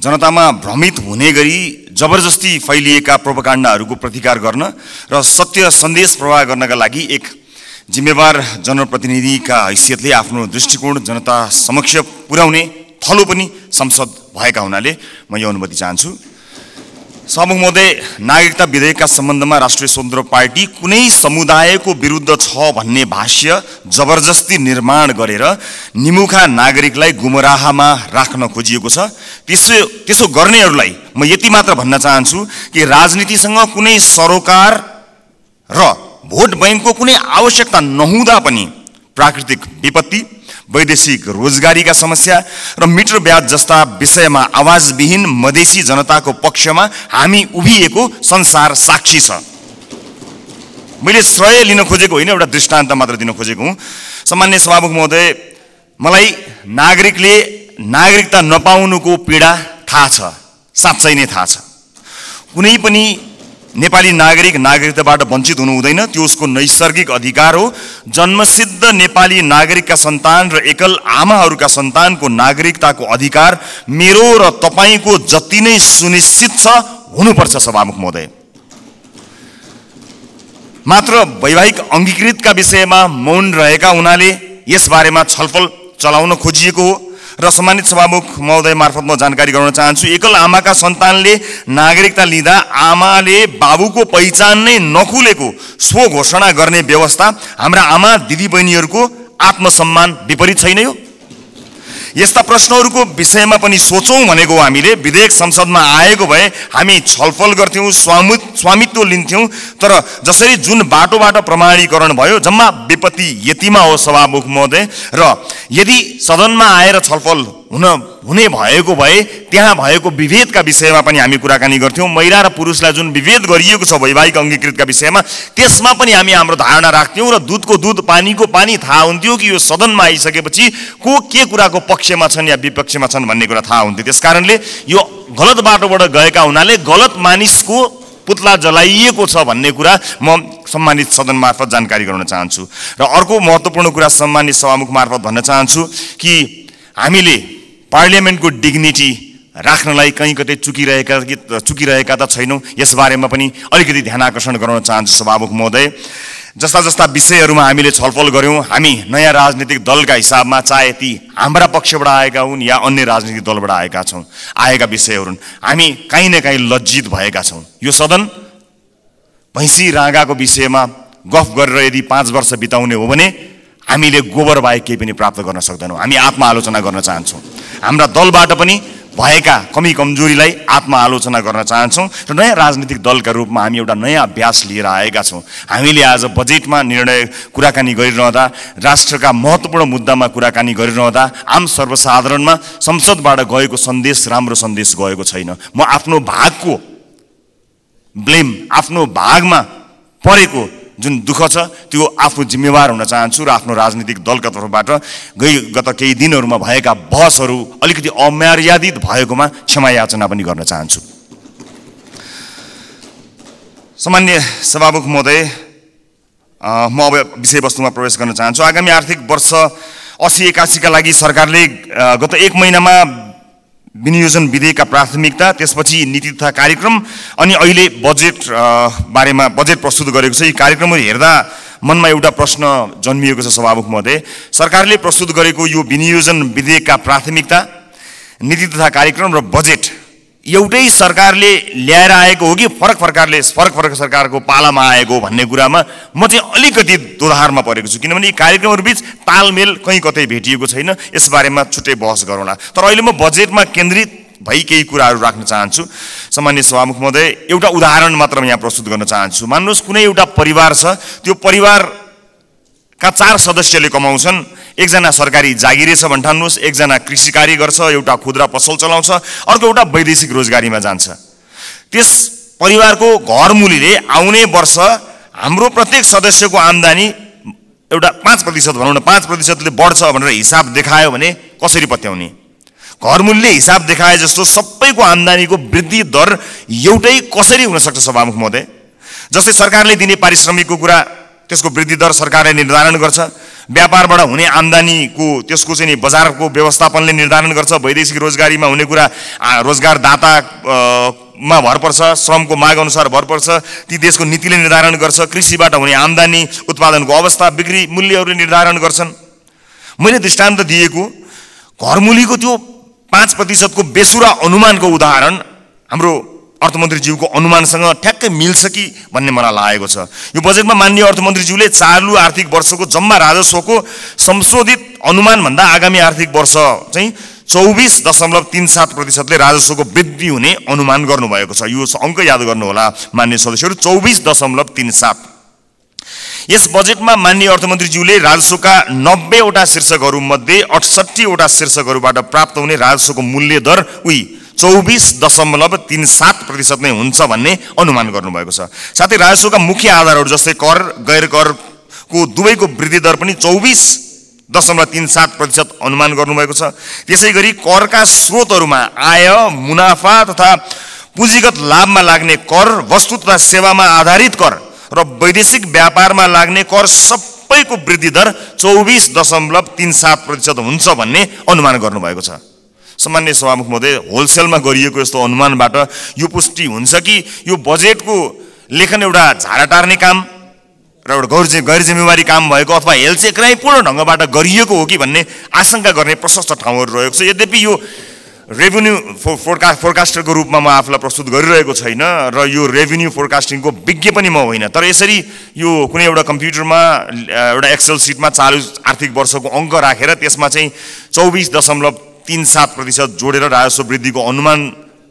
जनतामा भ्रमित हुने गरी जबरजस्ती फैलिएका प्रोपागान्डाहरूको प्रतिकार गर्न र सत्य सन्देश प्रवाह गर्नका लागि एक जिम्मेवार जनप्रतिनिधिका हैसियतले आफ्नो दृष्टिकोण जनता समक्ष पुर्याउने थलो पनि संसद भएका हुनाले म यो अनुमति चाहन्छु। सभामुख महोदय, नागरिकता विधेयकका सम्बन्धमा राष्ट्रिय स्वतन्त्र पार्टी कुनै समुदायको विरुद्ध छ भन्ने भाष्य जबरजस्ती निर्माण गरेर निमुखा नागरिकलाई गुमराहमा राख्न खोजिएको छ। त्यसो गर्नेहरूलाई म यति मात्र भन्न चाहन्छु कि राजनीतिसँग कुनै सरोकार र भोट बैंकको कुनै आवश्यकता नहुँदा पनि प्राकृतिक विपत्ति, वैदेशिक रोजगारीका समस्या र मिटर ब्याज जस्ता विषयमा आवाजविहीन मधेसी जनताको पक्षमा हामी उभिएको संसार साक्षी छ। मैले श्रेय लिन खोजेको होइन, एउटा दृष्टान्त मात्र दिन खोजेको हुँ। सम्मान्य सभामुख महोदय, मलाई नागरिकले नागरिकता नपाउनुको पीडा थाहा छ, साँच्चै नै थाहा छ। कुनै पनि नेपाली नागरिक नागरिकताबाट वञ्चित हुनु हुँदैन, त्यो उसको नैसर्गिक अधिकार हो। जन्मसिद्ध नेपाली नागरिकका सन्तान र एकल आमाहरूका सन्तानको नागरिकताको अधिकार मेरो र तपाईको जति नै सुनिश्चित छ हुनुपर्छ। सभामुख महोदय, मात्र वैवाहिक अङ्गीकृतका विषयमा मौन रहेका हुनाले यसबारेमा छलफल चलाउन खोजिएको हो र सम्मानित सभामुख महोदय मार्फत म जानकारी गराउन चाहन्छु। एकल आमाका सन्तानले नागरिकता लिँदा आमाले बाबुको पहिचान नै नखुलेको स्व घोषणा गर्ने व्यवस्था हाम्रा आमा दिदीबहिनीहरूको आत्मसम्मान विपरीत छैन यो? यस्ता प्रश्नहरूको विषयमा पनि सोचौँ भनेको हामीले। विधेयक संसदमा आएको भए हामी छलफल गर्थ्यौँ, स्वामित्व लिन्थ्यौँ, तर जसरी जुन बाटोबाट प्रमाणीकरण भयो जम्मा विपत्ति यतिमा हो सभामुख महोदय। र यदि सदनमा आएर छलफल हुने भएको भए त्यहाँ भएको विभेदका विषयमा पनि हामी कुराकानी गर्थ्यौँ। महिला र पुरुषलाई जुन विभेद गरिएको छ वैवाहिक अङ्गीकृतका विषयमा त्यसमा पनि हामी हाम्रो धारणा राख्थ्यौँ र दुधको दुध पानीको पानी थाहा हुन्थ्यो कि यो सदनमा आइसकेपछि को के कुराको पक्षमा छन् या विपक्षमा छन् भन्ने कुरा थाहा हुन्थ्यो। त्यसकारणले यो गलत बाटोबाट गएका हुनाले गलत मानिसको पुतला जलाइएको छ भन्ने कुरा म सम्मानित सदन मार्फत जानकारी गराउन चाहन्छु। र अर्को महत्त्वपूर्ण कुरा सम्मानित सभामुख मार्फत भन्न चाहन्छु कि हामीले पार्लियामेन्टको डिग्निटी राख्नलाई कहीँ कतै चुकिरहेका त छैनौँ, यसबारेमा पनि अलिकति ध्यान आकर्षण गराउन चाहन्छु सभामुख महोदय। जस्ता जस्ता विषयहरूमा हामीले छलफल गऱ्यौँ, हामी नयाँ राजनीतिक दलका हिसाबमा, चाहे ती हाम्रा पक्षबाट आएका हुन् या अन्य राजनीतिक दलबाट आएका विषयहरू हुन्, हामी काहीँ न काहीँ लज्जित भएका छौँ। यो सदन भैँसी राँगाको विषयमा गफ गरेर यदि 5 वर्ष बिताउने हो भने हामीले गोबर बाहेक केही पनि प्राप्त गर्न सक्दैनौँ। हामी आत्मआलोचना गर्न चाहन्छौँ। हाम्रा दलबाट पनि भएका कमी कमजोरीलाई आत्मआलोचना गर्न चाहन्छौँ र नयाँ राजनीतिक दलका रूपमा हामी एउटा नयाँ अभ्यास लिएर आएका छौँ। हामीले आज बजेटमा कुराकानी गरिरहँदा, राष्ट्रका महत्त्वपूर्ण मुद्दामा कुराकानी गरिरहँदा आम सर्वसाधारणमा संसदबाट गएको सन्देश राम्रो सन्देश गएको छैन। म आफ्नो भागको ब्लेम, आफ्नो भागमा परेको जुन दुःख छ त्यो आफ्नो जिम्मेवार हुन चाहन्छु र आफ्नो राजनीतिक दलका तर्फबाट गत केही दिनहरूमा भएका बहसहरू अलिकति अमर्यादित भएकोमा क्षमा याचना पनि गर्न चाहन्छु। सामान्य सभामुख महोदय, म अब विषयवस्तुमा प्रवेश गर्न चाहन्छु। आगामी आर्थिक वर्ष 80-81 का लागि सरकारले गत 1 महिनामा विनियोजन विधेयकका प्राथमिकता, त्यसपछि नीति तथा कार्यक्रम अनि अहिले बजेट बारेमा बजेट प्रस्तुत गरेको छ। यी कार्यक्रमहरू हेर्दा मनमा एउटा प्रश्न जन्मिएको छ सभामुख महोदय। सरकारले प्रस्तुत गरेको यो विनियोजन विधेयकका प्राथमिकता, नीति तथा कार्यक्रम र बजेट एउटै सरकारले ल्याएर आएको हो कि फरक फरक सरकारको पालामा आएको भन्ने कुरामा म चाहिँ अलिकति दोधारमा परेको छु। किनभने यी कार्यक्रमहरूबीच तालमेल कहीँ कतै भेटिएको छैन, यसबारेमा छुट्टै बहस गरौँला। तर अहिले म बजेटमा केन्द्रित भई केही कुराहरू राख्न चाहन्छु। सम्मान्य सभामुख महोदय, एउटा उदाहरण मात्र यहाँ प्रस्तुत गर्न चाहन्छु। मान्नुहोस् कुनै एउटा परिवार छ, त्यो परिवारका 4 सदस्यले कमाउँछन्। एकजना सरकारी जागिरे छ भन्ठान्नुहोस्, एकजना कृषि कार्य गर्छ, एउटा खुद्रा पसल चलाउँछ, अर्को एउटा वैदेशिक रोजगारीमा जान्छ। त्यस परिवारको घरमुलीले आउने वर्ष हाम्रो प्रत्येक सदस्यको आम्दानी एउटा 5% भनौँ न, 5%ले बढ्छ भनेर हिसाब देखायो भने कसरी पत्याउने? घरमुलीले हिसाब देखाए जस्तो सबैको आम्दानीको वृद्धि दर एउटै कसरी हुन सक्छ सभामुख महोदय? जस्तै सरकारले दिने पारिश्रमिकको कुरा, त्यसको वृद्धि दर सरकारले निर्धारण गर्छ। व्यापारबाट हुने आम्दानीको त्यसको चाहिँ नि बजारको व्यवस्थापनले निर्धारण गर्छ। वैदेशिक रोजगारीमा हुने कुरा रोजगारदाता मा भर पर्छ, श्रमको माग अनुसार भर पर्छ, ती देशको नीतिले निर्धारण गर्छ। कृषिबाट हुने आम्दानी, उत्पादनको अवस्था, बिक्री मूल्यहरूले निर्धारण गर्छन्। मैले दृष्टान्त दिएको घरमूलीको त्यो 5% को बेसुरा अनुमानको उदाहरण हाम्रो अर्थमन्त्रीज्यूको अनुमानसँग ठ्याक्कै मिल्छ कि भन्ने मलाई लागेको छ। यो बजेटमा माननीय अर्थमन्त्रीज्यूले चालु आर्थिक वर्षको जम्मा राजस्वको संशोधित अनुमानभन्दा आगामी आर्थिक वर्ष चाहिँ 24.37%ले राजस्वको वृद्धि हुने अनुमान गर्नुभएको छ। यो अङ्क याद गर्नुहोला माननीय सदस्यहरू, 24.37। यस बजेटमा माननीय अर्थमन्त्रीज्यूले राजस्वका 90 वटा शीर्षकहरूमध्ये 68 वटा शीर्षकहरूबाट प्राप्त हुने राजस्वको मूल्य दर 24.37% नै हुन्छ भन्ने अनुमान गर्नुभएको छ। साथै राजस्वका मुख्य आधारहरू जस्तै कर, गैर करको दुवैको वृद्धि दर पनि 24.37% अनुमान गर्नुभएको छ। त्यसैगरी करका स्रोतहरूमा आय, मुनाफा तथा पुँजीगत लाभमा लाग्ने कर, वस्तु तथा सेवामा आधारित कर र वैदेशिक व्यापारमा लाग्ने कर सबैको वृद्धि दर 24.37% हुन्छ भन्ने अनुमान गर्नुभएको छ। सामान्य सभामुख महोदय, होलसेलमा गरिएको यस्तो अनुमानबाट यो पुष्टि हुन्छ कि यो बजेटको लेखन एउटा झाडा टार्ने काम र एउटा गैर जिम्मेवारी काम भएको अथवा हेलचेक्राइपूर्ण ढङ्गबाट गरिएको हो कि भन्ने आशंका गर्ने प्रशस्त ठाउँहरू रहेको छ। यद्यपि यो रेभेन्यू फोरकास्टरको रूपमा म आफूलाई प्रस्तुत गरिरहेको छैन र यो रेभेन्यू फोरकास्टिङको विज्ञ पनि म होइन, तर यसरी यो कुनै एउटा कम्प्युटरमा एउटा एक्सेल सिटमा चालु आर्थिक वर्षको अङ्क राखेर त्यसमा चाहिँ 24.37% जोडेर राजस्व वृद्धिको अनुमान,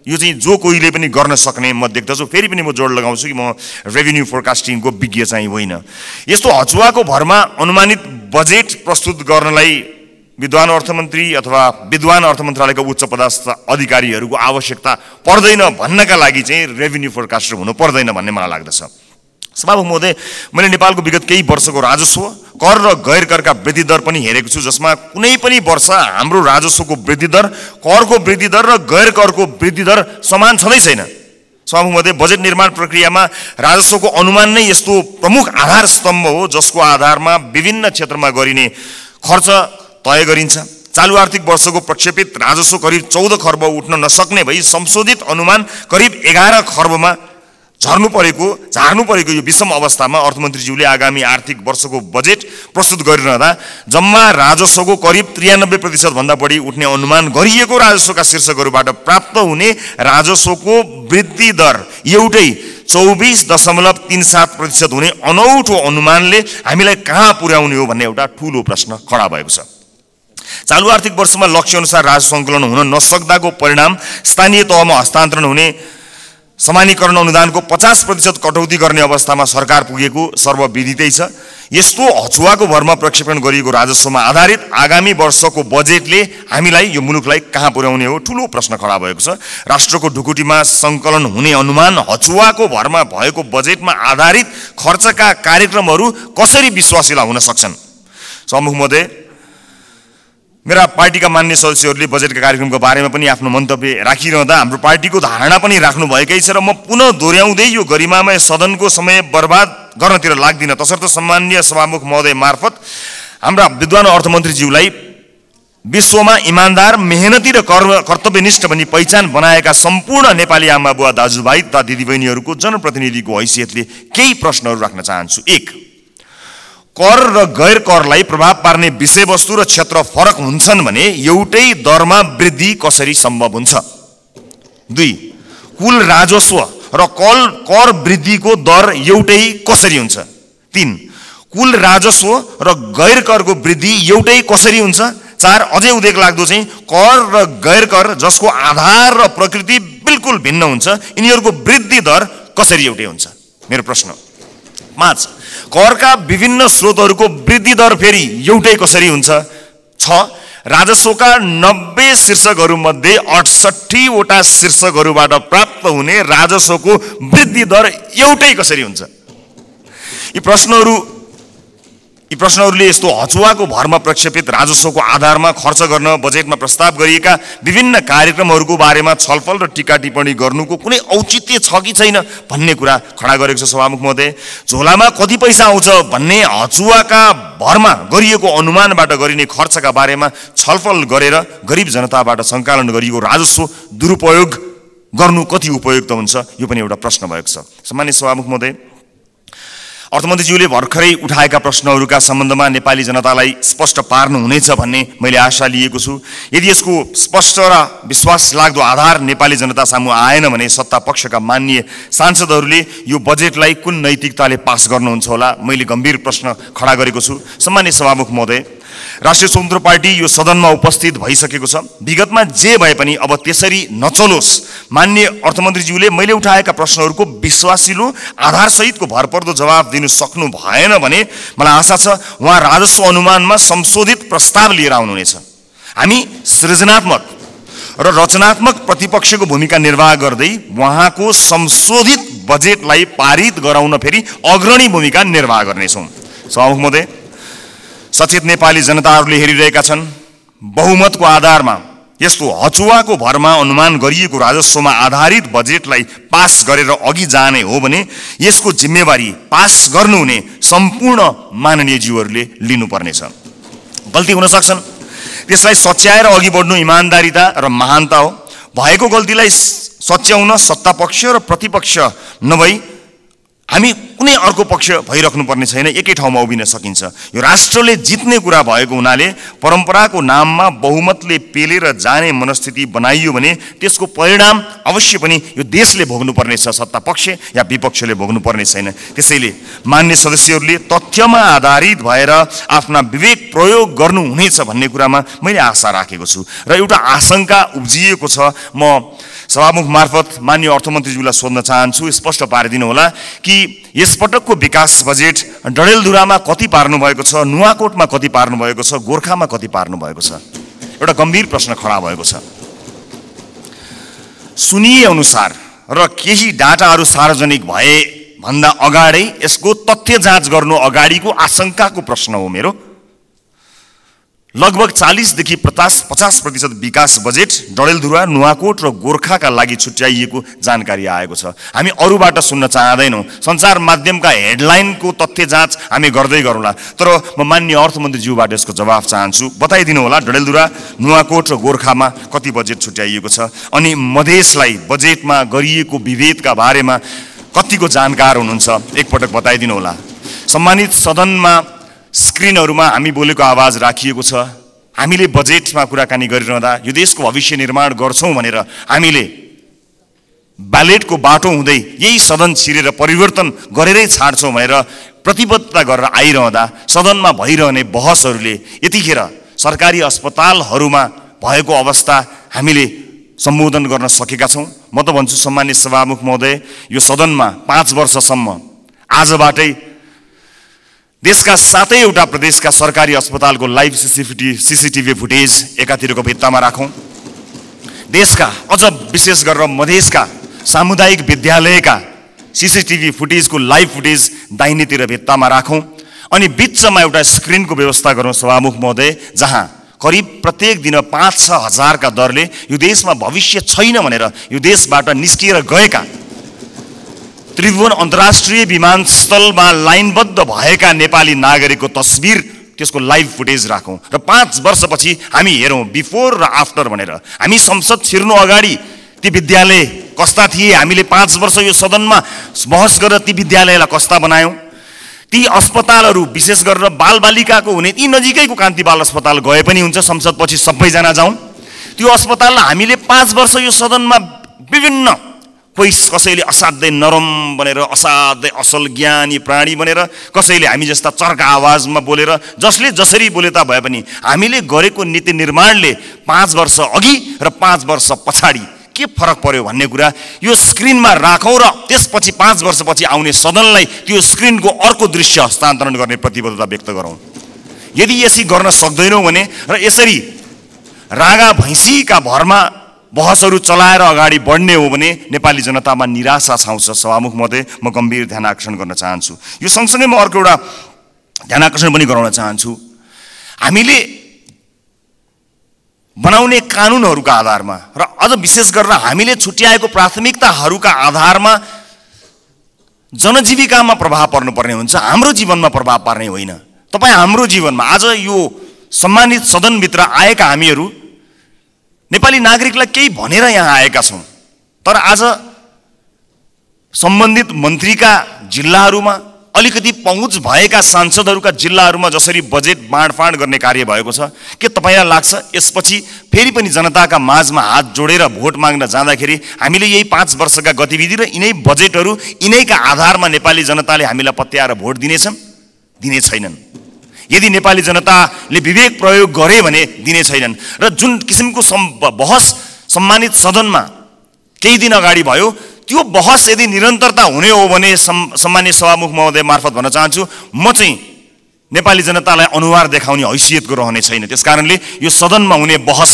यो चाहिँ जो कोहीले पनि गर्न सक्ने म देख्दछु। फेरि पनि म जोड लगाउँछु कि म रेभेन्यू फोरकास्टिङको विज्ञ चाहिँ होइन। यस्तो हचुवाको भरमा अनुमानित बजेट प्रस्तुत गर्नलाई विद्वान अर्थमन्त्री अथवा विद्वान अर्थ मन्त्रालयका उच्च पदस्थ अधिकारीहरूको आवश्यकता पर्दैन भन्नका लागि चाहिँ रेभेन्यू फोरकास्टर हुनु पर्दैन भन्ने मलाई लाग्दछ। सभामुख महोदय, मैले नेपालको विगत केही वर्षको राजस्व, कर र गैर करका वृद्धि दर पनि हेरेको छु, जसमा कुनै पनि वर्ष हाम्रो राजस्वको वृद्धि दर, करको वृद्धि दर र गैर करको वृद्धि दर समान छँदै छैन। सभामुख महोदय, बजेट निर्माण प्रक्रियामा राजस्वको अनुमान नै यस्तो प्रमुख आधार स्तम्भ हो जसको आधारमा विभिन्न क्षेत्रमा गरिने खर्च तय गरिन्छ। चालु आर्थिक वर्षको प्रक्षेपित राजस्व करिब 14 खर्ब उठ्न नसक्ने भई संशोधित अनुमान करिब 11 खर्बमा झार्नु परेको यो विषम अवस्थामा अर्थमन्त्रीज्यूले आगामी आर्थिक वर्षको बजेट प्रस्तुत गरिरहँदा जम्मा राजस्वको करिब 93% भन्दा बढी उठ्ने अनुमान गरिएको राजस्वका शीर्षकहरूबाट प्राप्त हुने राजस्वको वृद्धि दर एउटै 24.37% हुने अनौठो अनुमानले हामीलाई कहाँ पुर्याउने हो भन्ने एउटा ठूलो प्रश्न खडा भएको छ। चालु आर्थिक वर्षमा लक्ष्य अनुसार राजस्व सङ्कलन हुन नसक्दाको परिणाम स्थानीय तहमा हस्तान्तरण हुने समानीकरण अनुदानको 50% कटौती गर्ने अवस्थामा सरकार पुगेको सर्वविदितै छ। यस्तो हचुवाको भरमा प्रक्षेपण गरिएको राजस्वमा आधारित आगामी वर्षको बजेटले हामीलाई, यो मुलुकलाई कहाँ पुर्याउने हो, ठूलो प्रश्न खडा भएको छ। राष्ट्रको ढुकुटीमा सङ्कलन हुने अनुमान हचुवाको भरमा भएको बजेटमा आधारित खर्चका कार्यक्रमहरू कसरी विश्वासिला हुन सक्छन्? सभामुख महोदय, मेरा पार्टीका मान्य सदस्यहरूले बजेटका कार्यक्रमको बारेमा पनि आफ्नो मन्तव्य राखिरहँदा हाम्रो पार्टीको धारणा पनि राख्नु भएकै छ र म पुनः दोहोऱ्याउँदै यो गरिमामय सदनको समय बर्बाद गर्नतिर लाग्दिनँ। तसर्थ सम्माननीय सभामुख महोदय मार्फत हाम्रा विद्वान अर्थमन्त्रीज्यूलाई विश्वमा इमान्दार, मेहनती र कर्तव्यनिष्ठ भनी पहिचान बनाएका सम्पूर्ण नेपाली आमा बुवा दाजुभाइ तथा दिदीबहिनीहरूको जनप्रतिनिधिको हैसियतले केही प्रश्नहरू राख्न चाहन्छु। 1, कर र गैर करलाई प्रभाव पार्ने विषयवस्तु र क्षेत्र फरक हुन्छन् भने एउटै दरमा वृद्धि कसरी सम्भव हुन्छ? 2, कुल राजस्व र कर वृद्धिको दर एउटै कसरी हुन्छ? 3, कुल राजस्व र गैर करको वृद्धि एउटै कसरी हुन्छ? 4, अझै उदेक लाग्दो चाहिँ कर र गैर कर जसको आधार र प्रकृति बिल्कुल भिन्न हुन्छ, यिनीहरूको वृद्धि दर कसरी एउटै हुन्छ? मेरो प्रश्न। 5, करका विभिन्न स्रोतहरूको वृद्धि दर फेरि एउटै कसरी हुन्छ? 6, राजस्वका 90 शीर्षकहरूमध्ये 68 वटा शीर्षकहरूबाट प्राप्त हुने राजस्वको वृद्धि दर एउटै कसरी हुन्छ? यी प्रश्नहरू यी प्रश्नहरूले यस्तो हचुवाको भरमा प्रक्षेपित राजस्वको आधारमा खर्च गर्न बजेटमा प्रस्ताव गरिएका विभिन्न कार्यक्रमहरूको बारेमा छलफल र टीका टिप्पणी गर्नुको कुनै औचित्य छ कि छैन भन्ने कुरा खडा गरेको छ सभामुख महोदय। झोलामा कति पैसा आउँछ भन्ने हचुवाका भरमा गरिएको अनुमानबाट गरिने खर्चका बारेमा छलफल गरेर गरिब जनताबाट सङ्कलन गरिएको राजस्व दुरुपयोग गर्नु कति उपयुक्त हुन्छ, यो पनि एउटा प्रश्न भएको छ। सम्मानित सभामुख महोदय, अर्थमन्त्रीज्यूले भर्खरै उठाएका प्रश्नहरूका सम्बन्धमा नेपाली जनतालाई स्पष्ट पार्नुहुनेछ भन्ने मैले आशा लिएको छु। यदि यसको स्पष्ट र विश्वास लाग्दो आधार नेपाली जनता सामु आएन भने सत्ता पक्षका माननीय सांसदहरूले यो बजेटलाई कुन नैतिकताले पास गर्नुहुन्छ होला, मैले गम्भीर प्रश्न खडा गरेको छु। सम्मानित सभामुख महोदय, राष्ट्रिय स्वतन्त्र पार्टी यो सदनमा उपस्थित भइसकेको छ। विगतमा जे भए पनि अब त्यसरी नचलोस्। माननीय अर्थमन्त्रीज्यूले मैले उठाएका प्रश्नहरूको विश्वासिलो आधारसहितको भरपर्दो जवाब दिनु सक्नु भएन भने मलाई आशा छ उहाँ राजस्व अनुमानमा संशोधित प्रस्ताव लिएर आउनुहुनेछ। हामी सृजनात्मक र रचनात्मक प्रतिपक्षको भूमिका निर्वाह गर्दै उहाँको संशोधित बजेटलाई पारित गराउन फेरि अग्रणी भूमिका निर्वाह गर्नेछौँ। सभामुख महोदय, सचेत नेपाली जनताहरूले हेरिरहेका छन्। बहुमतको आधारमा यस्तो हचुवाको भरमा अनुमान गरिएको राजस्वमा आधारित बजेटलाई पास गरेर अघि जाने हो भने यसको जिम्मेवारी पास गर्नुहुने सम्पूर्ण माननीय ज्यूहरूले लिनुपर्नेछ। गल्ती हुन सक्छन्, त्यसलाई सच्याएर अघि बढ्नु इमान्दारिता र महानता हो। भएको गल्तीलाई सच्याउन सत्तापक्ष र प्रतिपक्ष नभई हामी कुनै अर्को पक्ष भइराख्नु पर्ने छैन, एकै ठाउँमा उभिन सकिन्छ। यो राष्ट्रले जित्ने कुरा भएको हुनाले परम्पराको नाममा बहुमतले पेलेर जाने मनस्थिति बनाइयो भने त्यसको परिणाम अवश्य पनि यो देशले भोग्नुपर्ने छ, सत्तापक्ष या विपक्षले भोग्नुपर्ने छैन। त्यसैले मान्य सदस्यहरूले तथ्यमा आधारित भएर आफ्ना विवेक प्रयोग गर्नुहुनेछ भन्ने कुरामा मैले आशा राखेको छु र एउटा आशंका उब्जिएको छ। म सभामुख मार्फत मान्य अर्थमन्त्रीज्यूलाई सोध्न चाहन्छु, स्पष्ट पारिदिनु होला कि यसपटकको विकास बजेट डडेलधुरामा कति पार्नु भएको छ, नुवाकोटमा कति पार्नु भएको छ, गोर्खामा कति पार्नु भएको छ? एउटा गम्भीर प्रश्न खडा भएको छ। सुनिए अनुसार र केही डाटाहरू सार्वजनिक भए भन्दा अगाडै यसको तथ्य जाँच गर्नु अगाडिको आशंकाको प्रश्न हो मेरो। लगभग 40 देखि 50% विकास बजेट डडेलधुरा, नुवाकोट र गोर्खाका लागि छुट्याइएको जानकारी आएको छ। हामी अरूबाट सुन्न चाहदैनौँ। सञ्चार माध्यमका हेडलाइनको तथ्य जाँच हामी गर्दै गरौँला, तर म माननीय अर्थमन्त्रीज्यूबाट यसको जवाफ चाहन्छु। बताइदिनु होला डडेलधुरा, नुवाकोट र गोर्खामा कति बजेट छुट्याइएको छ, अनि मधेसलाई बजेटमा गरिएको विभेदका बारेमा कतिको जानकार हुनुहुन्छ, एकपटक बताइदिनु होला। सम्मानित सदनमा स्क्रिनहरूमा हामी बोलेको आवाज राखिएको छ। हामीले बजेटमा कुराकानी गरिरहँदा यो देशको भविष्य निर्माण गर्छौँ भनेर हामीले ब्यालेटको बाटो हुँदै यही सदन छिरेर परिवर्तन गरेरै छाड्छौँ भनेर प्रतिबद्धता गरेर आइरहँदा सदनमा भइरहने बहसहरूले यतिखेर सरकारी अस्पतालहरूमा भएको अवस्था हामीले सम्बोधन गर्न सकेका छौँ। म त भन्छु सम्मानित सभामुख महोदय, यो सदनमा 5 वर्षसम्म आजबाटै देशका 7वटा प्रदेशका सरकारी अस्पतालको लाइभ सीसीटीभी फुटेज एकातिरको भित्तामा राखौँ। देशका अझ विशेष गरेर मधेसका सामुदायिक विद्यालयका सीसीटीभी फुटेजको लाइभ फुटेज दाहिनेतिर भित्तामा राखौँ। अनि बिचमा एउटा स्क्रिनको व्यवस्था गरौँ सभामुख महोदय, जहाँ करिब प्रत्येक दिन 5-6 हजारका दरले यो देशमा भविष्य छैन भनेर यो देशबाट निस्किएर गएका त्रिभुवन अन्तर्राष्ट्रिय विमानस्थलमा लाइनबद्ध भएका नेपाली नागरिकको तस्बिर, त्यसको लाइभ फुटेज राखौँ र 5 वर्षपछि हामी हेरौँ बिफोर र आफ्टर भनेर। हामी संसद छिर्नु अगाडि ती विद्यालय कस्ता थिए, हामीले 5 वर्ष यो सदनमा बहस गरेर ती विद्यालयलाई कस्ता बनायौँ। ती अस्पतालहरू विशेष गरेर बालबालिकाको हुने ती नजिकैको कान्ति बाल अस्पताल गए पनि हुन्छ, संसदपछि सबैजना जाउँ। त्यो अस्पताललाई हामीले 5 वर्ष यो सदनमा विभिन्न कसैले असाध्यै नरम बनेर असाध्यै असल ज्ञानी प्राणी बनेर, कसैले हामी जस्ता चर्का आवाजमा बोलेर, जसले जसरी बोले ता भए पनि हामीले गरेको नीति निर्माणले 5 वर्ष अघि र 5 वर्ष पछाडि के फरक पर्यो भन्ने कुरा यो स्क्रिनमा राखौँ र त्यसपछि 5 वर्षपछि आउने सदनलाई त्यो स्क्रिनको अर्को दृश्य हस्तान्तरण गर्ने प्रतिबद्धता व्यक्त गरौँ। यदि यसरी गर्न सक्दैनौँ भने र यसरी रागा भैँसीका भरमा बहसहरू चलाएर अगाडि बढ्ने हो भने नेपाली जनतामा निराशा छाउँछ। सभामुख महोदय, म गम्भीर ध्यान आकर्षण गर्न चाहन्छु। यो सँगसँगै म अर्को एउटा ध्यानाकर्षण पनि गराउन चाहन्छु। हामीले बनाउने कानुनहरूका आधारमा र अझ विशेष गरेर हामीले छुट्याएको प्राथमिकताहरूका आधारमा जनजीविकामा प्रभाव पर्नुपर्ने हुन्छ, हाम्रो जीवनमा प्रभाव पार्ने होइन। तपाईँ हाम्रो जीवनमा आज यो सम्मानित सदनभित्र आएका हामीहरू नेपाली नागरिकलाई केही भनेर यहाँ आएका छौँ, तर आज सम्बन्धित मन्त्रीका जिल्लाहरूमा अलिकति पहुँच भएका सांसदहरूका जिल्लाहरूमा जसरी बजेट बाँडफाँड गर्ने कार्य भएको छ, के तपाईँलाई लाग्छ यसपछि फेरि पनि जनताका माझमा हात जोडेर भोट माग्न जाँदाखेरि हामीले यही 5 वर्षका गतिविधि र यिनै बजेटहरू यिनैका आधारमा नेपाली जनताले हामीलाई पत्याएर भोट दिनेछन्? दिने छैनन्। यदि नेपाली जनताले विवेक प्रयोग गरे भने दिने छैनन्। र जुन किसिमको बहस सम्मानित सदनमा केही दिन अगाडि भयो, त्यो बहस यदि निरन्तरता हुने हो भने सम्मानित सभामुख महोदय मार्फत भन्न चाहन्छु, म चाहिँ नेपाली जनतालाई अनुहार देखाउने हैसियतको रहने छैन। त्यसकारणले यो सदनमा हुने बहस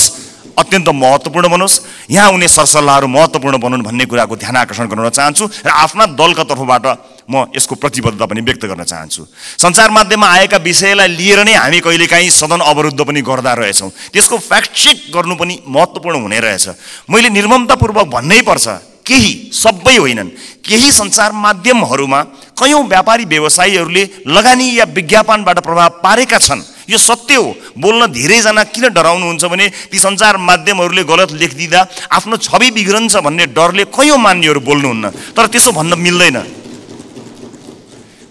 अत्यन्त महत्त्वपूर्ण बनोस्, यहाँ हुने सरसल्लाहहरू महत्त्वपूर्ण बनुन् भन्ने कुराको ध्यान आकर्षण गर्न चाहन्छु र आफ्ना दलका तर्फबाट म यसको प्रतिबद्धता पनि व्यक्त गर्न चाहन्छु। सञ्चार माध्यममा आएका विषयलाई लिएर नै हामी कहिलेकाहीँ सदन अवरुद्ध पनि गर्दा रहेछौँ, त्यसको फ्याक्ट चेक गर्नु पनि महत्त्वपूर्ण हुने रहेछ। मैले निर्ममतापूर्वक भन्नै पर्छ, केही, सबै होइनन्, केही सञ्चार माध्यमहरूमा कयौँ व्यापारी व्यवसायीहरूले लगानी या विज्ञापनबाट प्रभाव पारेका छन्। यो सत्य हो। बोल्न धेरैजना किन डराउनुहुन्छ भने ती सञ्चार माध्यमहरूले गलत लेखिदिँदा आफ्नो छवि बिग्रन्छ भन्ने डरले कयौँ मान्यहरू बोल्नुहुन्न, तर त्यसो भन्न मिल्दैन।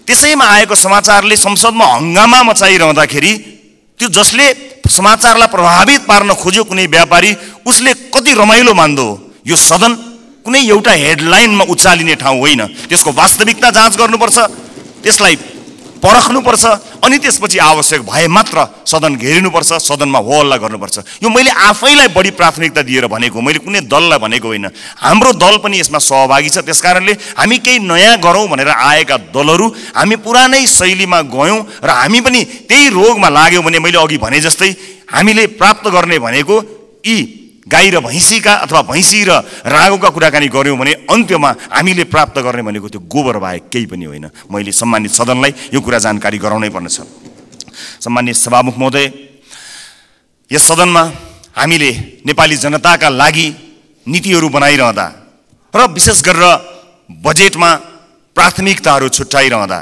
त्यसैमा आएको समाचारले संसदमा हङ्गामा मचाइरहँदाखेरि त्यो जसले समाचारलाई प्रभावित पार्न खोज्यो कुनै व्यापारी, उसले कति रमाइलो मान्दो हो। यो सदन कुनै एउटा हेडलाइनमा उचालिने ठाउँ होइन, त्यसको वास्तविकता जाँच गर्नुपर्छ, त्यसलाई परख्नुपर्छ, अनि त्यसपछि आवश्यक भए मात्र सदन घेरिनुपर्छ, सदनमा हो हल्ला गर्नुपर्छ। यो मैले आफैलाई बढी प्राथमिकता दिएर भनेको, मैले कुनै दललाई भनेको होइन। हाम्रो दल पनि यसमा सहभागी छ। त्यसकारणले हामी केही नयाँ गरौँ भनेर आएका दलहरू हामी पुरानै शैलीमा गयौँ र हामी पनि त्यही रोगमा लाग्यौँ भने मैले अघि भने जस्तै हामीले प्राप्त गर्ने भनेको यी गाई र भैँसीका अथवा भैँसी र रागोका कुराकानी गऱ्यौँ भने अन्त्यमा हामीले प्राप्त गर्ने भनेको त्यो गोबर बाहेक केही पनि होइन। मैले सम्मानित सदनलाई यो कुरा जानकारी गराउनै पर्नेछ। सम्मानित सभामुख महोदय, यस सदनमा हामीले नेपाली जनताका लागि नीतिहरू बनाइरहँदा र विशेष गरेर बजेटमा प्राथमिकताहरू छुट्याइरहँदा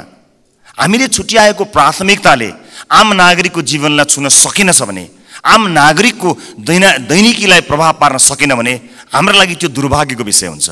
हामीले छुट्याएको प्राथमिकताले आम नागरिकको जीवनलाई छुन सकेनछ भने, आम नागरिकको दैनिकीलाई प्रभाव पार्न सकेन भने हाम्रो लागि त्यो दुर्भाग्यको विषय हुन्छ।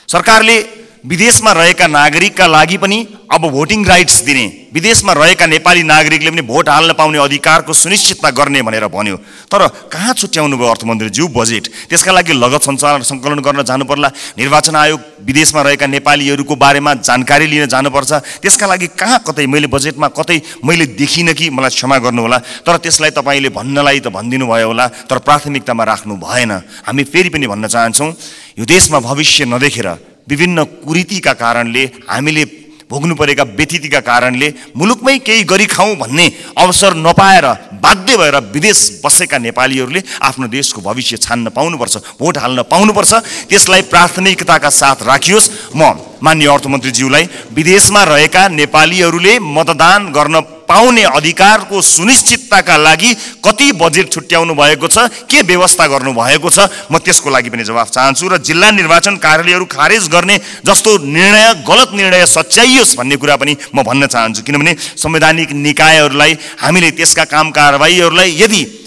सरकारले विदेशमा रहेका नागरिकका लागि पनि अब भोटिङ राइट्स दिने, विदेशमा रहेका नेपाली नागरिकले पनि भोट हाल्न पाउने अधिकारको सुनिश्चितता गर्ने भनेर भन्यो। तर कहाँ छुट्याउनु भयो अर्थमन्त्रीज्यू बजेट? त्यसका लागि लगत सङ्कलन गर्न जानु पर्ला, निर्वाचन आयोग विदेशमा रहेका नेपालीहरूको बारेमा जानकारी लिन जानुपर्छ। त्यसका लागि कहाँ कतै मैले बजेटमा कतै मैले देखिनँ कि, मलाई क्षमा गर्नुहोला, तर त्यसलाई तपाईँले भन्नलाई त भनिदिनु भयो होला, तर प्राथमिकतामा राख्नु भएन। हामी फेरि पनि भन्न चाहन्छौँ, यो देशमा भविष्य नदेखेर विभिन्न कुरीतिका कारणले हामीले भोग्नु परेका व्यथितिका कारणले मुलुकमै केही गरी खाउँ भन्ने अवसर नपाएर बाध्य भएर विदेश बसेका नेपालीहरूले आफ्नो देशको भविष्य छान्न पाउनुपर्छ, भोट हाल्न पाउनुपर्छ। त्यसलाई प्राथमिकताका साथ राखियोस्। म माननीय अर्थमन्त्रीज्यूलाई विदेशमा रहेका नेपालीहरूले मतदान गर्न पाउने अधिकारको सुनिश्चितताका लागि कति बजेट छुट्याउनु भएको छ, के व्यवस्था गर्नु भएको छ, म त्यसको लागि पनि जवाफ चाहन्छु। र जिल्ला निर्वाचन कार्यालयहरू खारेज गर्ने जस्तो निर्णय, गलत निर्णय सच्याइयोस् भन्ने कुरा पनि म भन्न चाहन्छु। किनभने संवैधानिक निकायहरूलाई हामीले त्यसका काम कारबाहीहरूलाई यदि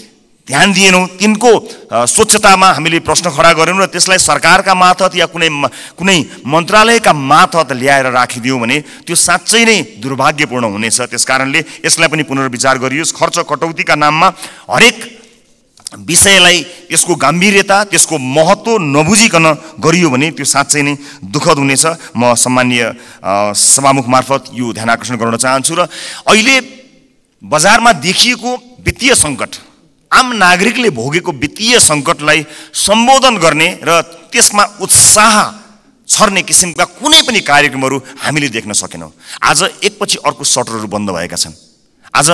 ध्यान दिएनौँ, तिनको स्वच्छतामा हामीले प्रश्न खडा गरेनौँ र त्यसलाई सरकारका मार्फत या कुनै मन्त्रालयका मार्फत ल्याएर राखिदियौँ भने त्यो साँच्चै नै दुर्भाग्यपूर्ण हुनेछ। त्यसकारणले यसलाई पनि पुनर्विचार गरियोस्। खर्च कटौतीका नाममा हरेक विषयलाई यसको गम्भीरता, त्यसको महत्त्व नबुझिकन गरियो भने त्यो साँच्चै नै दुःखद हुनेछ। म सम्मानीय सभामुख मार्फत यो ध्यान आकर्षण गर्न चाहन्छु। र अहिले बजारमा देखिएको वित्तीय सङ्कट, आम नागरिकले भोगेको वित्तीय सङ्कटलाई सम्बोधन गर्ने र त्यसमा उत्साह छर्ने किसिमका कुनै पनि कार्यक्रमहरू हामीले देख्न सकेनौँ। आज एकपछि अर्को सटरहरू बन्द भएका छन्। आज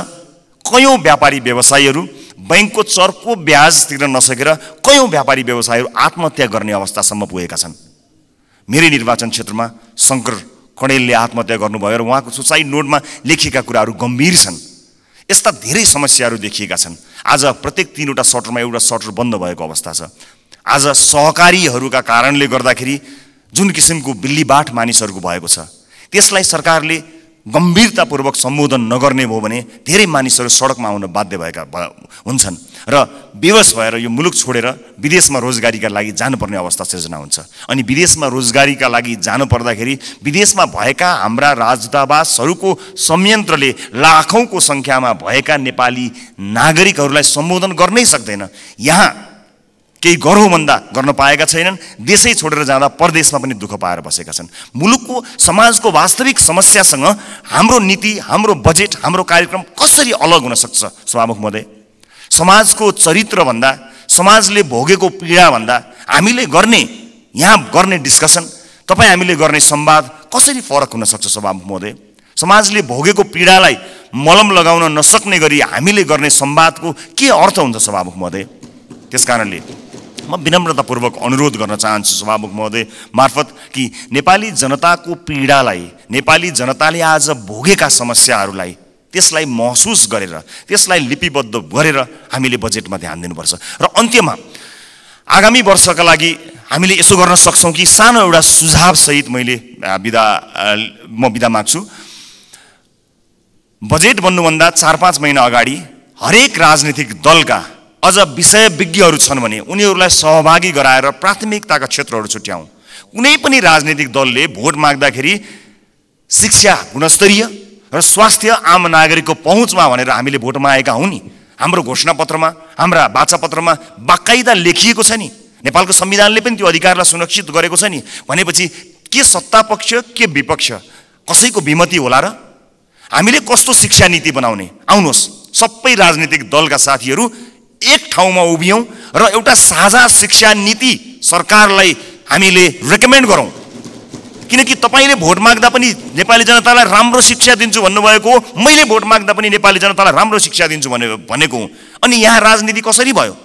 कयौँ व्यापारी व्यवसायीहरू बैंकको चर्को ब्याज तिर्न नसकेर कयौँ व्यापारी व्यवसायीहरू आत्महत्या गर्ने अवस्थासम्म पुगेका छन्। मेरै निर्वाचन क्षेत्रमा शङ्कर कणेलले आत्महत्या गर्नुभयो र उहाँको सुसाइड नोटमा लेखिएका कुराहरू गम्भीर छन्। यस्ता धेरै समस्याहरू देखिएका छन्। आज प्रत्येक 3वटा सटरमा एउटा सटर बन्द भएको अवस्था छ। आज सहकारीहरूका कारणले गर्दाखेरि जुन किसिमको बिल्लीबाट मानिसहरूको भएको छ, त्यसलाई सरकारले गम्भीरतापूर्वक सम्बोधन नगर्ने भयो भने धेरै मानिसहरू सडकमा आउन बाध्य भएका हुन्छन् र बेवस भएर यो मुलुक छोडेर विदेशमा रोजगारीका लागि जानुपर्ने अवस्था सिर्जना हुन्छ। अनि विदेशमा रोजगारीका लागि जानु पर्दाखेरि विदेशमा भएका हाम्रा राजदूतावासहरूको संयन्त्रले लाखौंको संख्यामा भएका नेपाली नागरिकहरूलाई सम्बोधन गर्नै सक्दैन। यहाँ केही गरौँ भन्दा गर्न पाएका छैनन्। देशै छोडेर जाँदा परदेशमा पनि दुःख पाएर बसेका छन्। मुलुकको समाजको वास्तविक समस्यासँग हाम्रो नीति, हाम्रो बजेट, हाम्रो कार्यक्रम कसरी अलग हुन सक्छ? सभामुख महोदय, समाजको चरित्र भन्दा, समाजले भोगेको पीडा भन्दा हामीले यहाँ गर्ने डिस्कसन, तपाईँ हामीले गर्ने संवाद कसरी फरक हुन सक्छ? सभामुख महोदय, समाजले भोगेको पीडालाई मलम लगाउन नसक्ने गरी हामीले गर्ने संवादको के अर्थ हुन्छ? सभामुख महोदय, त्यसकारणले म विनम्रतापूर्वक अनुरोध गर्न चाहन्छु सभामुख महोदय मार्फत कि नेपाली जनताको पीडालाई, नेपाली जनताले आज भोगेका समस्याहरूलाई त्यसलाई महसुस गरेर, त्यसलाई लिपिबद्ध गरेर हामीले बजेटमा ध्यान दिनुपर्छ। र अन्त्यमा आगामी वर्षका लागि हामीले यसो गर्न सक्छौँ कि सानो एउटा सुझाव सहित म बिदा माग्छु। बजेट बन्नुभन्दा 4-5 महिना अगाडि हरेक राजनीतिक दलका अझ विषयविज्ञहरू छन् भने उनीहरूलाई सहभागी गराएर प्राथमिकताका क्षेत्रहरू छुट्याउँ। कुनै पनि राजनीतिक दलले भोट माग्दाखेरि शिक्षा गुणस्तरीय र स्वास्थ्य आम नागरिकको पहुँचमा भनेर हामीले भोट मागेका हौँ नि। हाम्रो घोषणापत्रमा, हाम्रा वाचापत्रमा बाकाइदा लेखिएको छ नि। नेपालको संविधानले पनि त्यो अधिकारलाई सुरक्षित गरेको छ नि। भनेपछि के सत्तापक्ष के विपक्ष कसैको विमति होला र? हामीले कस्तो शिक्षा नीति बनाउने? आउनुहोस् सबै राजनीतिक दलका साथीहरू एक ठाउँमा उभियौँ र एउटा साझा शिक्षा नीति सरकारलाई हामीले रेकमेन्ड गरौँ। किनकि तपाईँले भोट माग्दा पनि नेपाली जनतालाई राम्रो शिक्षा दिन्छु भन्नुभएको हो, मैले भोट माग्दा पनि नेपाली जनतालाई राम्रो शिक्षा दिन्छु भनेको हो। अनि यहाँ राजनीति कसरी भयो?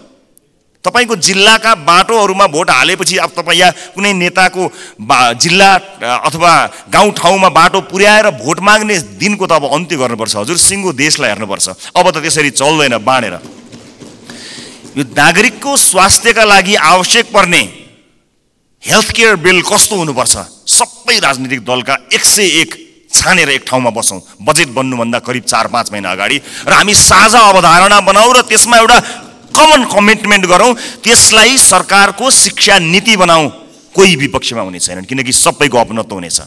तपाईँको जिल्लाका बाटोहरूमा भोट हालेपछि अब तपाईँ यहाँ कुनै नेताको जिल्ला अथवा गाउँठाउँमा बाटो पुर्याएर भोट माग्ने दिनको त अब अन्त्य गर्नुपर्छ। हजुर, सिङ्गो देशलाई हेर्नुपर्छ। अब त त्यसरी चल्दैन बाँडेर। यो नागरिकको स्वास्थ्यका लागि आवश्यक पर्ने हेल्थ केयर बिल कस्तो हुनुपर्छ? सबै राजनीतिक दलका 101 छानेर एक ठाउँमा बसौँ बजेट बन्नुभन्दा करिब 4-5 महिना अगाडि र हामी साझा अवधारणा बनाऊ र त्यसमा एउटा कमन कमिटमेन्ट गरौँ। त्यसलाई सरकारको शिक्षा नीति बनाऊ। कोही विपक्षमा हुने छैनन् किनकि सबैको अपनत्व हुनेछ।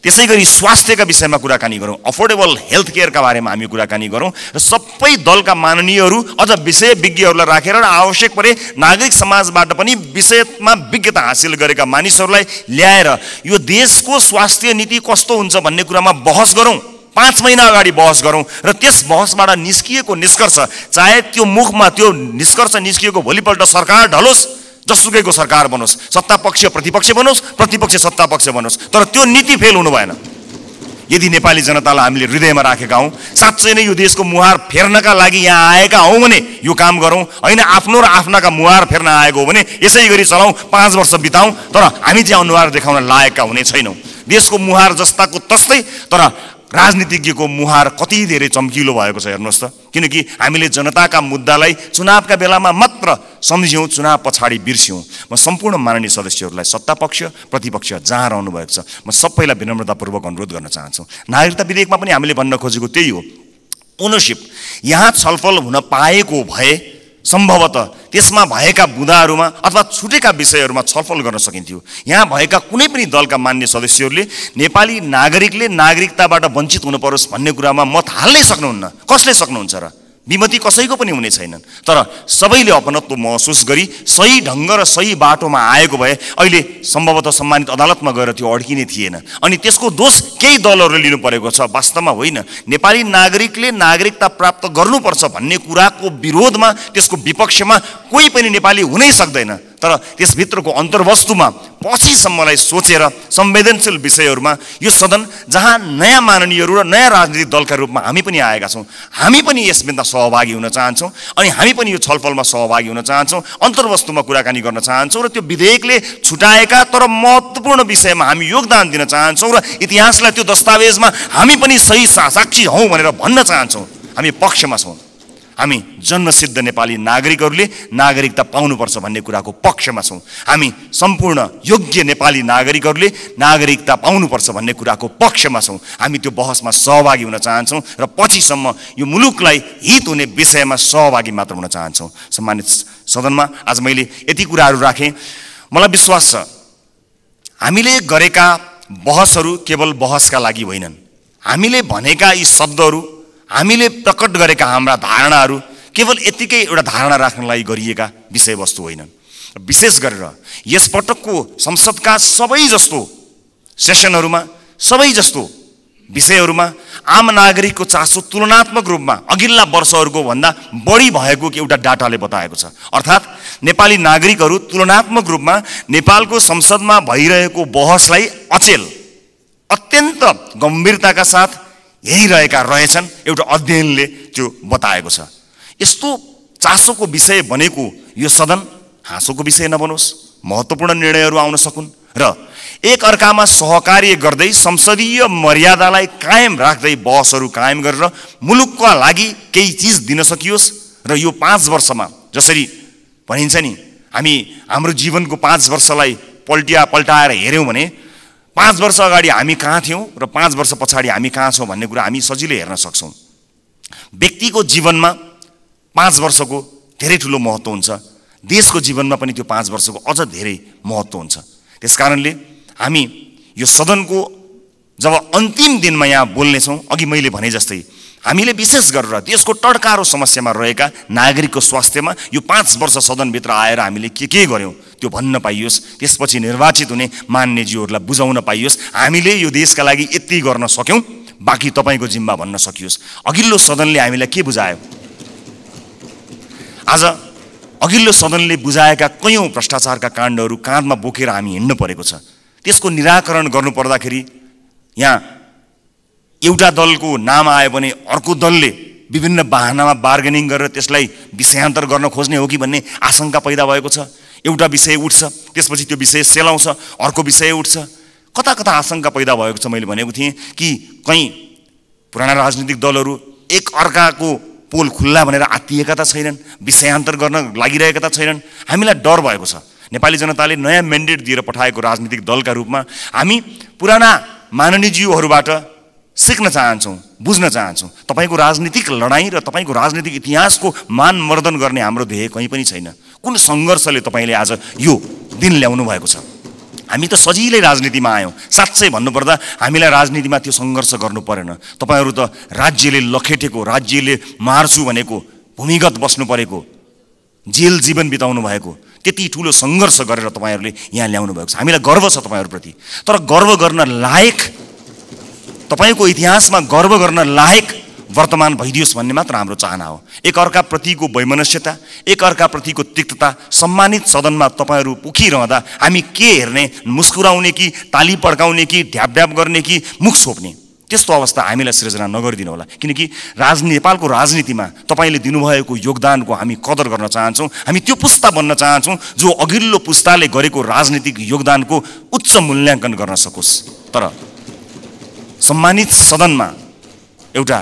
त्यसैगरी स्वास्थ्यका विषयमा कुराकानी गरौँ, अफोर्डेबल हेल्थ केयरका बारेमा हामी कुराकानी गरौँ र सबै दलका माननीयहरू अझ विषयविज्ञहरूलाई राखेर र आवश्यक परे नागरिक समाजबाट पनि विषयमा विज्ञता हासिल गरेका मानिसहरूलाई ल्याएर यो देशको स्वास्थ्य नीति कस्तो हुन्छ भन्ने कुरामा बहस गरौँ। 5 महिना अगाडि बहस गरौँ र त्यस बहसबाट निस्किएको निष्कर्ष, चाहे त्यो मुखमा त्यो निष्कर्ष निस्किएको भोलिपल्ट सरकार ढलोस्, जसुकैको सरकार बनोस्, सत्तापक्ष प्रतिपक्ष बनोस्, प्रतिपक्ष सत्तापक्ष बनोस्, तर त्यो नीति फेल हुनु भएन। यदि नेपाली जनतालाई हामीले हृदयमा राखेका हौँ, साँच्चै नै यो देशको मुहार फेर्नका लागि यहाँ आएका हौँ भने यो काम गरौँ। होइन आफ्नो र आफ्नाका मुहार फेर्न आएको हो भने यसै गरी चलाउँ, 5 वर्ष बिताउँ, तर हामी चाहिँ अनुहार देखाउन लायकका हुने छैनौँ। देशको मुहार जस्ताको तस्तै, तर राजनीतिज्ञको मुहार कति धेरै चम्किलो भएको छ हेर्नुहोस् त। किनकि हामीले जनताका मुद्दालाई चुनावका बेलामा मात्र सम्झ्यौँ, चुनाव पछाडि बिर्स्यौँ। म सम्पूर्ण माननीय सदस्यहरूलाई, सत्तापक्ष प्रतिपक्ष जहाँ रहनु भएको छ, म सबैलाई विनम्रतापूर्वक अनुरोध गर्न चाहन्छु। नागरिकता विधेयकमा पनि हामीले भन्न खोजेको त्यही हो। ओनरसिप यहाँ छलफल हुन पाएको भए सम्भवतः त्यसमा भएका बुँदाहरूमा अथवा छुटेका विषयहरूमा छलफल गर्न सकिन्थ्यो। यहाँ भएका कुनै पनि दलका मान्य सदस्यहरूले नेपाली नागरिकले नागरिकताबाट वञ्चित हुन परोस् भन्ने कुरामा मत हाल्नै सक्नुहुन्न। कसले सक्नुहुन्छ र? विमति कसैको पनि हुने छैनन्। तर सबैले अपनत्व महसुस गरी सही ढङ्ग र सही बाटोमा आएको भए अहिले सम्भवतः सम्मानित अदालतमा गएर त्यो अड्किने थिएन। अनि त्यसको दोष केही दलहरूले लिनु परेको छ, वास्तवमा होइन। नेपाली नागरिकले नागरिकता प्राप्त गर्नुपर्छ भन्ने कुराको विरोधमा, त्यसको विपक्षमा कोही पनि नेपाली हुनै सक्दैन। तर त्यसभित्रको अन्तर्वस्तुमा पछिसम्मलाई सोचेर संवेदनशील विषयहरूमा यो सदन जहाँ नयाँ माननीयहरू र नयाँ राजनीतिक दलका रूपमा हामी पनि आएका छौँ, हामी पनि यसमा सहभागी हुन चाहन्छौँ अनि हामी पनि यो छलफलमा सहभागी हुन चाहन्छौँ, अन्तर्वस्तुमा कुराकानी गर्न चाहन्छौँ र त्यो विधेयकले छुटाएका तर महत्त्वपूर्ण विषयमा हामी योगदान दिन चाहन्छौँ र इतिहासलाई त्यो दस्तावेजमा हामी पनि सही साक्षी हौँ भनेर भन्न चाहन्छौँ। हामी पक्षमा छौँ। हामी जन्मसिद्ध नेपाली नागरिकहरूले नागरिकता पाउनुपर्छ भन्ने कुराको पक्षमा छौँ। हामी सम्पूर्ण योग्य नेपाली नागरिकहरूले नागरिकता पाउनुपर्छ भन्ने कुराको पक्षमा छौँ। हामी त्यो बहसमा सहभागी हुन चाहन्छौँ र पछिसम्म यो मुलुकलाई हित हुने विषयमा सहभागी मात्र हुन चाहन्छौँ। सम्मानित सदनमा आज मैले यति कुराहरू राखेँ। मलाई विश्वास छ हामीले गरेका बहसहरू केवल बहसका लागि होइनन्। हामीले भनेका यी शब्दहरू, हामीले प्रकट गरेका हाम्रा धारणाहरू केवल यतिकै एउटा धारणा राख्नलाई गरिएका विषयवस्तु होइनन्। विशेष गरेर यसपटकको संसदका सबै जस्तो सेसनहरूमा, सबै जस्तो विषयहरूमा आम नागरिकको चासो तुलनात्मक रूपमा अघिल्ला वर्षहरूको भन्दा बढी भएको एउटा डाटाले बताएको छ। अर्थात् नेपाली नागरिकहरू तुलनात्मक रूपमा नेपालको संसदमा भइरहेको बहसलाई अत्यन्त गम्भीरताका साथ हेरिरहेका रहेछन्। एउटा अध्ययनले त्यो बताएको छ। यस्तो चासोको विषय बनेको यो सदन हाँसोको विषय नबनोस्, महत्त्वपूर्ण निर्णयहरू आउन सकुन् र एक अर्कामा सहकार्य गर्दै संसदीय मर्यादालाई कायम राख्दै बहसहरू कायम गरेर मुलुकका लागि केही चिज दिन सकियोस्। र यो 5 वर्षमा जसरी भनिन्छ नि, हामी हाम्रो जीवनको 5 वर्षलाई पल्टाएर हेऱ्यौँ भने 5 वर्ष अगाडि हामी कहाँ थियौँ र 5 वर्ष पछाडि हामी कहाँ छौँ भन्ने कुरा हामी सजिलै हेर्न सक्छौँ। व्यक्तिको जीवनमा 5 वर्षको धेरै ठुलो महत्त्व हुन्छ। देशको जीवनमा पनि त्यो 5 वर्षको अझ धेरै महत्त्व हुन्छ। त्यसकारणले हामी यो सदनको जब अन्तिम दिनमा यहाँ बोल्नेछौँ, अघि मैले भने जस्तै हामीले विशेष गरेर देशको टड्कारो समस्यामा रहेका नागरिकको स्वास्थ्यमा यो 5 वर्ष सदनभित्र आएर हामीले के गर्यौँ त्यो भन्न पाइयोस्। त्यसपछि निर्वाचित हुने मान्यज्यूहरूलाई बुझाउन पाइयोस् हामीले यो देशका लागि यति गर्न सक्यौँ, बाँकी तपाईँको जिम्मा भन्न सकियोस्। अघिल्लो सदनले हामीलाई के बुझायो? आज अघिल्लो सदनले बुझाएका कयौँ भ्रष्टाचारका काण्डहरू काँधमा बोकेर हामी हिँड्नु परेको छ। त्यसको निराकरण गर्नुपर्दाखेरि यहाँ एउटा दलको नाम आयो भने अर्को दलले विभिन्न बहानामा बार्गेनिङ गरेर त्यसलाई विषयान्तर गर्न खोज्ने हो कि भन्ने आशंका पैदा भएको छ। एउटा विषय उठ्छ, त्यसपछि त्यो विषय सेलाउँछ, अर्को विषय उठ्छ। कता कता आशंका पैदा भएको छ। मैले भनेको थिएँ कि कहीँ पुराना राजनीतिक दलहरू एक अर्काको पोल खुल्ला भनेर आत्तिएका त छैनन्, विषयान्तर गर्न लागिरहेका त छैनन्। हामीलाई डर भएको छ। नेपाली जनताले नयाँ म्यान्डेट दिएर पठाएको राजनीतिक दलका रूपमा हामी पुराना माननीयज्यूहरूबाट सिक्न चाहन्छौँ, बुझ्न चाहन्छौँ। तपाईँको राजनीतिक लडाइँ र तपाईँको राजनीतिक इतिहासको मानमर्दन गर्ने हाम्रो ध्येय कहीँ पनि छैन। कुन सङ्घर्षले तपाईँले आज यो दिन ल्याउनु भएको छ? हामी त सजिलै राजनीतिमा आयौँ। साँच्चै भन्नुपर्दा हामीलाई राजनीतिमा त्यो सङ्घर्ष गर्नु परेन। तपाईँहरू त राज्यले लखेटेको, राज्यले मार्छु भनेको, भूमिगत बस्नु परेको, जेल जीवन बिताउनु भएको त्यति ठुलो सङ्घर्ष गरेर तपाईँहरूले यहाँ ल्याउनु भएको छ। हामीलाई गर्व छ तपाईँहरूप्रति। तर गर्व गर्न लायक, तपाईँको इतिहासमा गर्व गर्न लायक वर्तमान भइदियोस् भन्ने मात्र हाम्रो चाहना हो। एक अर्काप्रतिको वैमनस्यता, एक अर्काप्रतिको तिक्तता सम्मानित सदनमा तपाईँहरू पुखिरहँदा हामी के हेर्ने, मुस्कुराउने कि ताली पड्काउने कि ढ्याप गर्ने कि मुख छोप्ने, त्यस्तो अवस्था हामीलाई सृजना नगरिदिनु होला। किनकि नेपालको राजनीतिमा तपाईँले दिनुभएको योगदानको हामी कदर गर्न चाहन्छौँ। हामी त्यो पुस्ता बन्न चाहन्छौँ जो अघिल्लो पुस्ताले गरेको राजनीतिक योगदानको उच्च मूल्याङ्कन गर्न सकोस्। तर सम्मानित सदनमा एउटा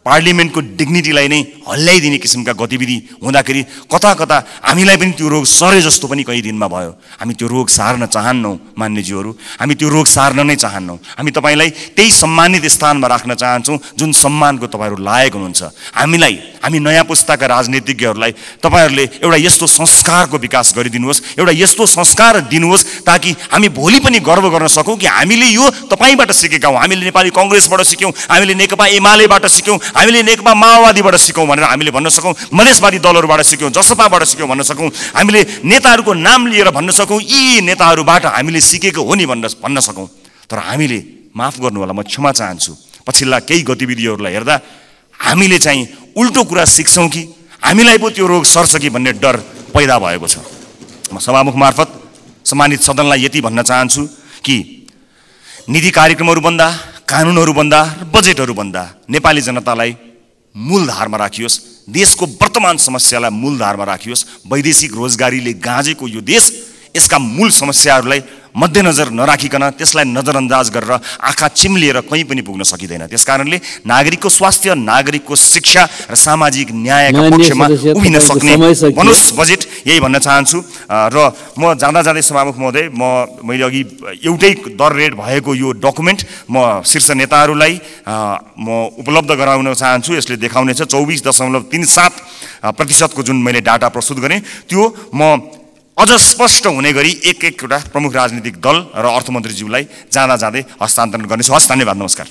पार्लिमेन्टको डिग्निटीलाई नै हल्लाइदिने किसिमका गतिविधि हुँदाखेरि कता कता हामीलाई पनि त्यो रोग सरे जस्तो पनि कहीँ दिनमा भयो। हामी त्यो रोग सार्न चाहन्नौँ मान्यज्यूहरू, हामी त्यो रोग सार्न नै चाहन्नौँ। हामी तपाईँलाई त्यही सम्मानित स्थानमा राख्न चाहन्छौँ जुन सम्मानको तपाईँहरू लायक हुनुहुन्छ। हामी नयाँ पुस्ताका राजनीतिज्ञहरूलाई तपाईँहरूले एउटा यस्तो संस्कारको विकास गरिदिनुहोस्, एउटा यस्तो संस्कार दिनुहोस् ताकि हामी भोलि पनि गर्व गर्न सकौँ कि हामीले यो तपाईँबाट सिकेका हौँ। हामीले नेपाली कङ्ग्रेसबाट सिक्यौँ, हामीले नेकपा एमालेबाट सिक्यौँ, हामीले नेकपा माओवादीबाट सिक्यौँ भनेर हामीले भन्न सकौँ, मधेसवादी दलहरूबाट सिक्यौँ, जसपाबाट सिक्यौँ भन्न सकौँ, हामीले नेताहरूको नाम लिएर भन्न सकौँ यी नेताहरूबाट हामीले सिकेको हो नि भन्न सकौँ। तर हामीले, माफ गर्नु होला, म क्षमा चाहन्छु, पछिल्ला केही गतिविधिहरूलाई हेर्दा हामीले चाहिँ उल्टो कुरा सिक्छौँ कि हामीलाई पो त्यो रोग सर्छ कि भन्ने डर पैदा भएको छ। म सभामुख मार्फत सम्मानित सदनलाई यति भन्न चाहन्छु कि नीति कार्यक्रमहरूभन्दा, कानुनहरूभन्दा र बजेटहरूभन्दा नेपाली जनतालाई मूलधारमा राखियोस्, देशको वर्तमान समस्यालाई मूलधारमा राखियोस्। वैदेशिक रोजगारीले गाँजेको यो देश यसका मूल समस्याहरूलाई मध्यनजर नराखिकन त्यसलाई नजरअन्दाज गरेर आँखा चिम्लिएर कहीँ पनि पुग्न सकिँदैन। त्यसकारणले नागरिकको स्वास्थ्य, नागरिकको शिक्षा र सामाजिक न्यायका पक्षमा उभिन सक्ने बनोस् बजेट, यही भन्न चाहन्छु। र म जाँदा जाँदै सभामुख महोदय, मैले अघि एउटै दर रेट भएको यो डकुमेन्ट म शीर्ष नेताहरूलाई म उपलब्ध गराउन चाहन्छु। यसले देखाउनेछ 24.37% जुन मैले डाटा प्रस्तुत गरेँ त्यो म अझ स्पष्ट हुने गरी एक-एकवटा प्रमुख राजनीतिक दल र अर्थमन्त्रीज्यूलाई जाँदा जाँदै हस्तान्तरण गर्नेछु। हस्, धन्यवाद, नमस्कार।